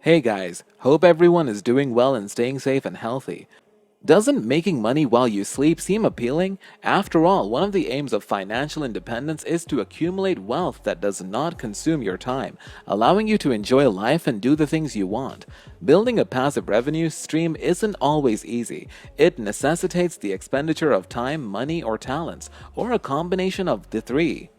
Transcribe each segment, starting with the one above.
Hey guys, hope everyone is doing well and staying safe and healthy. Doesn't making money while you sleep seem appealing? After all, one of the aims of financial independence is to accumulate wealth that does not consume your time, allowing you to enjoy life and do the things you want. Building a passive revenue stream isn't always easy. It necessitates the expenditure of time, money, or talents, or a combination of the three.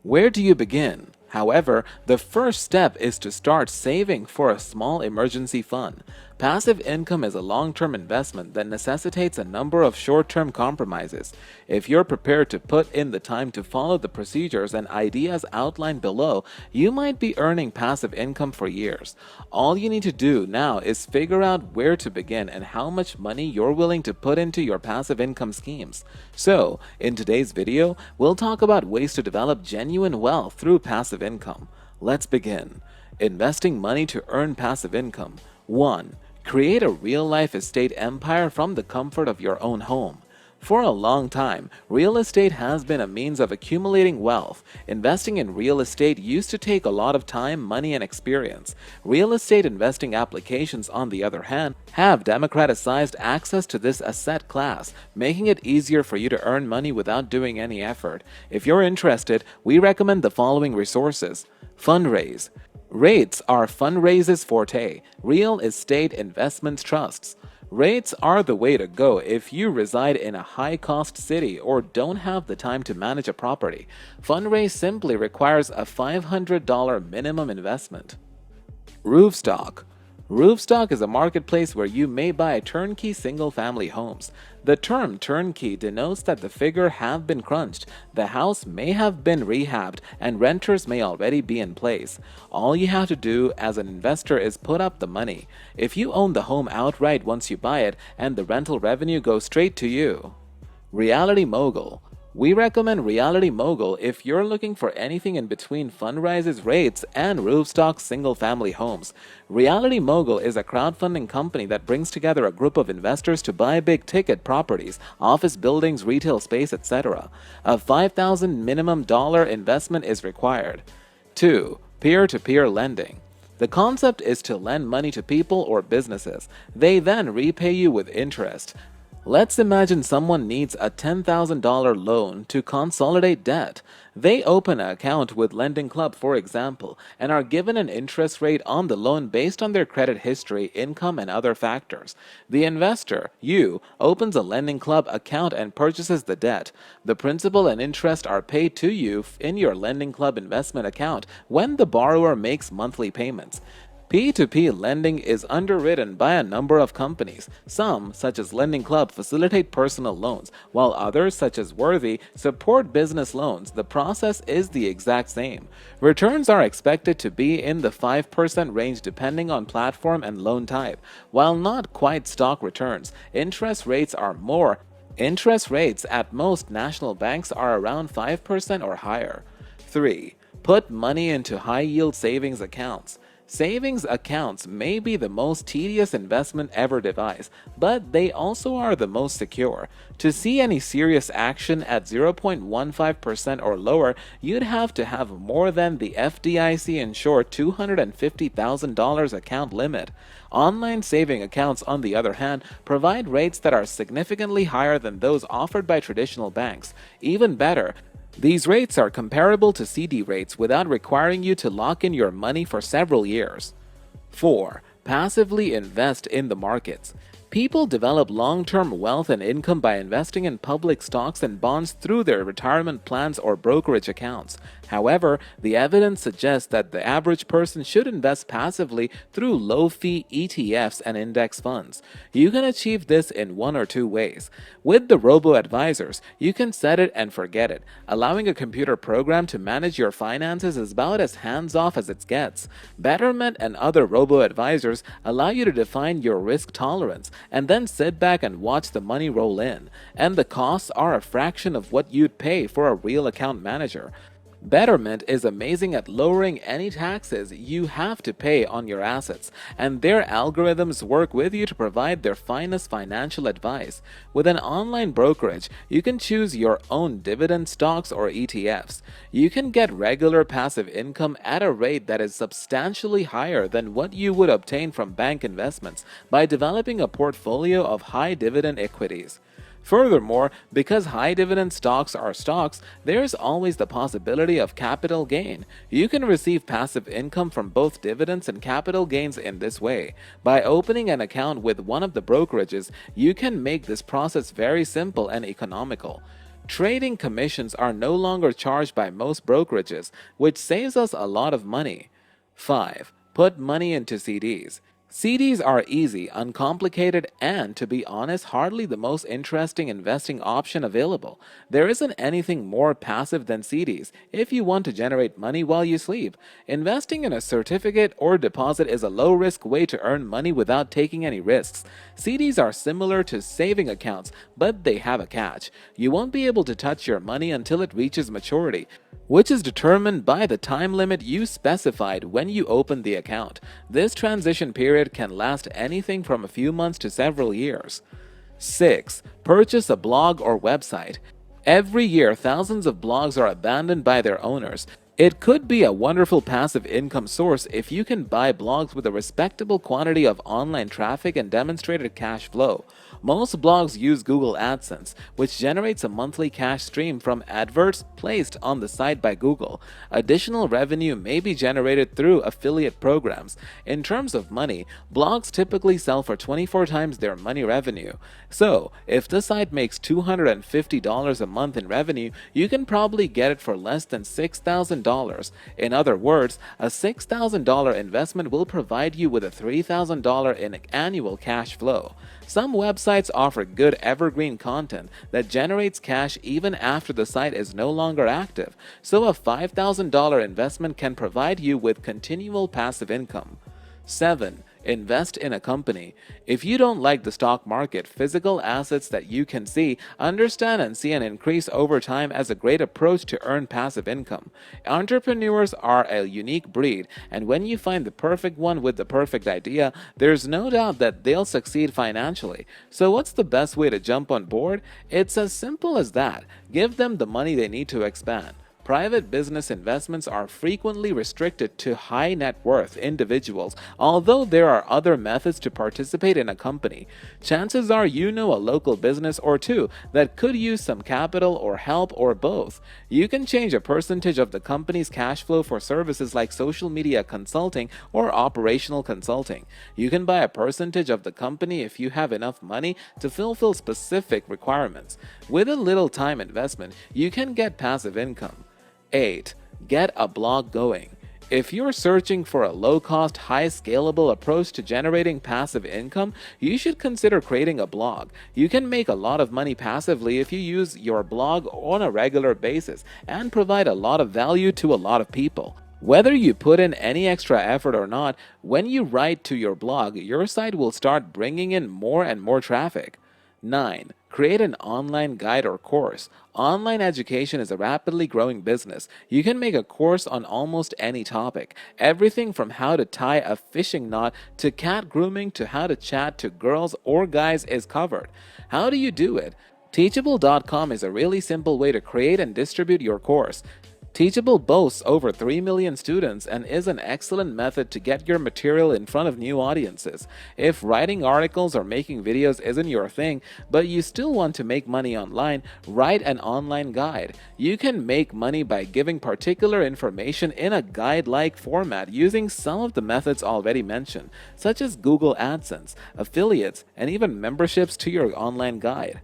Where do you begin? However, the first step is to start saving for a small emergency fund. Passive income is a long-term investment that necessitates a number of short-term compromises. If you're prepared to put in the time to follow the procedures and ideas outlined below, you might be earning passive income for years. All you need to do now is figure out where to begin and how much money you're willing to put into your passive income schemes. So, in today's video, we'll talk about ways to develop genuine wealth through passive income. Let's begin. Investing money to earn passive income. 1. Create a real-life estate empire from the comfort of your own home. For a long time, real estate has been a means of accumulating wealth. Investing in real estate used to take a lot of time, money, and experience. Real estate investing applications, on the other hand, have democratized access to this asset class, making it easier for you to earn money without doing any effort. If you're interested, we recommend the following resources. FUNDRAISE. REITs are FUNDRAISE's forte, real estate investment trusts. REITs are the way to go if you reside in a high-cost city or don't have the time to manage a property. FUNDRAISE simply requires a $500 minimum investment. Roofstock. Roofstock is a marketplace where you may buy turnkey single-family homes. The term turnkey denotes that the figures have been crunched, the house may have been rehabbed, and renters may already be in place. All you have to do as an investor is put up the money. If you own the home outright once you buy it, and the rental revenue goes straight to you. Reality Mogul. We recommend Reality Mogul if you're looking for anything in between FUNDRAISE's REITs and Roofstock's single-family homes. Reality Mogul is a crowdfunding company that brings together a group of investors to buy big-ticket properties, office buildings, retail space, etc. A $5,000 minimum investment is required. 2. Peer-to-peer lending. The concept is to lend money to people or businesses. They then repay you with interest. Let's imagine someone needs a $10,000 loan to consolidate debt. They open an account with Lending Club, for example, and are given an interest rate on the loan based on their credit history, income, and other factors. The investor, you, opens a Lending Club account and purchases the debt. The principal and interest are paid to you in your Lending Club investment account when the borrower makes monthly payments. P2P lending is underwritten by a number of companies. Some, such as Lending Club, facilitate personal loans, while others, such as Worthy, support business loans. The process is the exact same. Returns are expected to be in the 5% range depending on platform and loan type. While not quite stock returns, interest rates are more. Interest rates at most national banks are around 5% or higher. 3. Put money into high-yield savings accounts. Savings accounts may be the most tedious investment ever devised, but they also are the most secure. To see any serious action at 0.15% or lower, you'd have to have more than the FDIC-insured $250,000 account limit. Online saving accounts, on the other hand, provide rates that are significantly higher than those offered by traditional banks. Even better, these rates are comparable to CD rates without requiring you to lock in your money for several years. 4. Passively invest in the markets. People develop long-term wealth and income by investing in public stocks and bonds through their retirement plans or brokerage accounts. However, the evidence suggests that the average person should invest passively through low-fee ETFs and index funds. You can achieve this in one or two ways. With the robo-advisors, you can set it and forget it. Allowing a computer program to manage your finances is about as hands-off as it gets. Betterment and other robo-advisors allow you to define your risk tolerance and then sit back and watch the money roll in. And the costs are a fraction of what you'd pay for a real account manager. Betterment is amazing at lowering any taxes you have to pay on your assets, and their algorithms work with you to provide their finest financial advice. With an online brokerage, you can choose your own dividend stocks or ETFs. You can get regular passive income at a rate that is substantially higher than what you would obtain from bank investments by developing a portfolio of high dividend equities. Furthermore, because high dividend stocks are stocks, there's always the possibility of capital gain. You can receive passive income from both dividends and capital gains in this way. By opening an account with one of the brokerages, you can make this process very simple and economical. Trading commissions are no longer charged by most brokerages, which saves us a lot of money. 5. Put money into CDs. CDs are easy, uncomplicated, and, to be honest, hardly the most interesting investing option available. There isn't anything more passive than CDs if you want to generate money while you sleep. Investing in a certificate or deposit is a low-risk way to earn money without taking any risks. CDs are similar to saving accounts, but they have a catch. You won't be able to touch your money until it reaches maturity, which is determined by the time limit you specified when you open the account. This transition period can last anything from a few months to several years. 6. Purchase a blog or website. Every year, thousands of blogs are abandoned by their owners. It could be a wonderful passive income source if you can buy blogs with a respectable quantity of online traffic and demonstrated cash flow. Most blogs use Google AdSense, which generates a monthly cash stream from adverts placed on the site by Google. Additional revenue may be generated through affiliate programs. In terms of money, blogs typically sell for 24 times their money revenue. So, if the site makes $250 a month in revenue, you can probably get it for less than $6,000. In other words, a $6,000 investment will provide you with a $3,000 in annual cash flow. Some websites offer good evergreen content that generates cash even after the site is no longer active, so a $5,000 investment can provide you with continual passive income. 7. Invest in a company. If you don't like the stock market, physical assets that you can see, understand, and see an increase over time as a great approach to earn passive income. Entrepreneurs are a unique breed, and when you find the perfect one with the perfect idea, there's no doubt that they'll succeed financially. So what's the best way to jump on board? It's as simple as that. Give them the money they need to expand. Private business investments are frequently restricted to high net worth individuals, although there are other methods to participate in a company. Chances are you know a local business or two that could use some capital or help or both. You can change a percentage of the company's cash flow for services like social media consulting or operational consulting. You can buy a percentage of the company if you have enough money to fulfill specific requirements. With a little time investment, you can get passive income. 8. Get a blog going. If you're searching for a low-cost, high-scalable approach to generating passive income, you should consider creating a blog. You can make a lot of money passively if you use your blog on a regular basis and provide a lot of value to a lot of people. Whether you put in any extra effort or not, when you write to your blog, your site will start bringing in more and more traffic. 9. Create an online guide or course. Online education is a rapidly growing business. You can make a course on almost any topic. Everything from how to tie a fishing knot to cat grooming to how to chat to girls or guys is covered. How do you do it? Teachable.com is a really simple way to create and distribute your course. Teachable boasts over 3 million students and is an excellent method to get your material in front of new audiences. If writing articles or making videos isn't your thing, but you still want to make money online, write an online guide. You can make money by giving particular information in a guide-like format using some of the methods already mentioned, such as Google AdSense, affiliates, and even memberships to your online guide.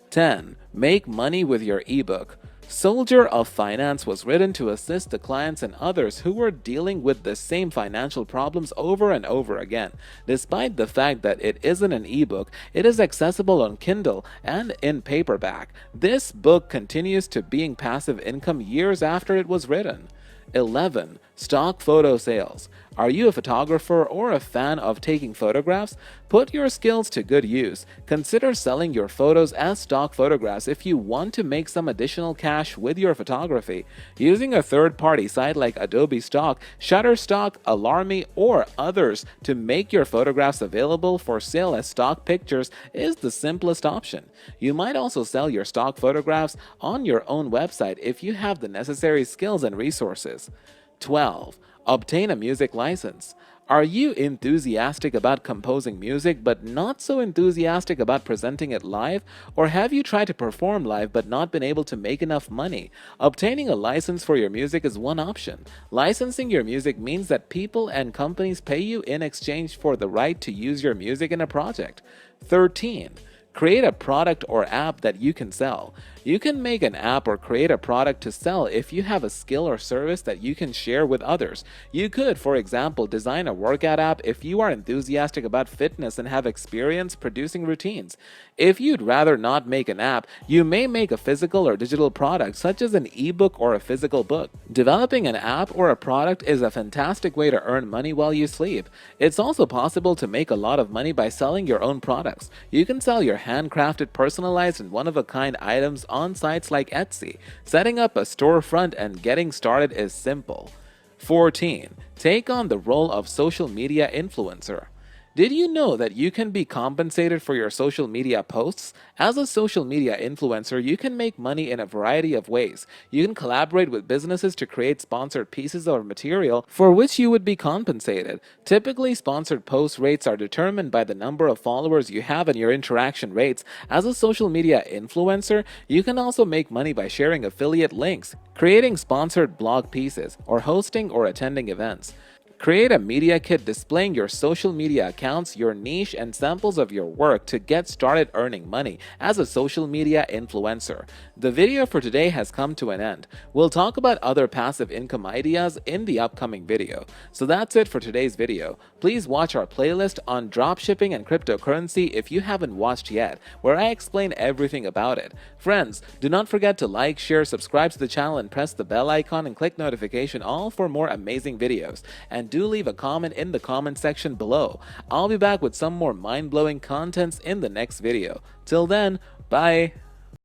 10. Make money with your ebook. Soldier of Finance was written to assist the clients and others who were dealing with the same financial problems over and over again. Despite the fact that it isn't an ebook, it is accessible on Kindle and in paperback. This book continues to being passive income years after it was written. 11. Stock photo sales. Are you a photographer or a fan of taking photographs? Put your skills to good use. Consider selling your photos as stock photographs if you want to make some additional cash with your photography. Using a third-party site like Adobe Stock, Shutterstock, Alarmy, or others to make your photographs available for sale as stock pictures is the simplest option. You might also sell your stock photographs on your own website if you have the necessary skills and resources. 12. Obtain a music license. Are you enthusiastic about composing music but not so enthusiastic about presenting it live? Or have you tried to perform live but not been able to make enough money? Obtaining a license for your music is one option. Licensing your music means that people and companies pay you in exchange for the right to use your music in a project. 13. Create a product or app that you can sell. You can make an app or create a product to sell if you have a skill or service that you can share with others. You could, for example, design a workout app if you are enthusiastic about fitness and have experience producing routines. If you'd rather not make an app, you may make a physical or digital product such as an ebook or a physical book. Developing an app or a product is a fantastic way to earn money while you sleep. It's also possible to make a lot of money by selling your own products. You can sell your handcrafted, personalized, and one-of-a-kind items on sites like Etsy. Setting up a storefront and getting started is simple. 14. Take on the role of social media influencer. Did you know that you can be compensated for your social media posts? As a social media influencer, you can make money in a variety of ways. You can collaborate with businesses to create sponsored pieces of material for which you would be compensated. Typically, sponsored post rates are determined by the number of followers you have and your interaction rates. As a social media influencer, you can also make money by sharing affiliate links, creating sponsored blog pieces, or hosting or attending events. Create a media kit displaying your social media accounts, your niche, and samples of your work to get started earning money as a social media influencer. The video for today has come to an end. We'll talk about other passive income ideas in the upcoming video. So that's it for today's video. Please watch our playlist on dropshipping and cryptocurrency if you haven't watched yet, where I explain everything about it. Friends, do not forget to like, share, subscribe to the channel, and press the bell icon and click notification all for more amazing videos. And do leave a comment in the comment section below. I'll be back with some more mind-blowing contents in the next video. Till then, bye!